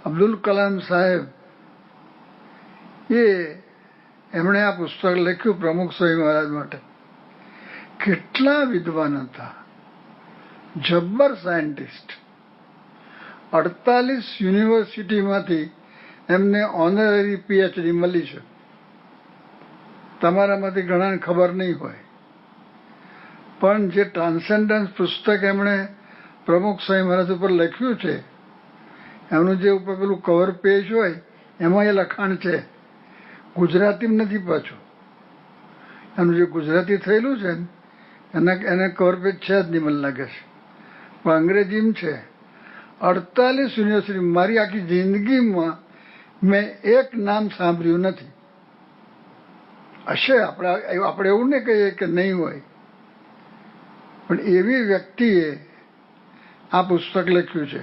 અબ્દુલ કલામ સાહેબ એમણે આ પુસ્તક લખ્યું પ્રમુખ સ્વામી મહારાજ માટે. કેટલા વિદ્વાન હતા, જબ્બર સાયન્ટિસ્ટ. 48 યુનિવર્સિટીમાંથી એમને ઓનરરી PhD મળી છે. તમારામાંથી ઘણાને ખબર નહીં હોય, પણ જે ટ્રાન્સેન્ડન્સ પુસ્તક એમણે પ્રમુખ સ્વામી મહારાજ ઉપર લખ્યું છે, એમનું જે ઉપર પેલું કવર પેજ હોય એમાં એ લખાણ છે. ગુજરાતીમાં નથી પાછું, એનું જે ગુજરાતી થયેલું છે ને એને કવર પેજ છે જ નહીં મને લાગે છે, પણ અંગ્રેજીમાં છે. 48 યુનિવર્સિટી, મારી આખી જિંદગીમાં મેં એક નામ સાંભળ્યું નથી. હશે, આપણે એવું નહીં કહીએ કે નહીં હોય, પણ એવી વ્યક્તિએ આ પુસ્તક લખ્યું છે.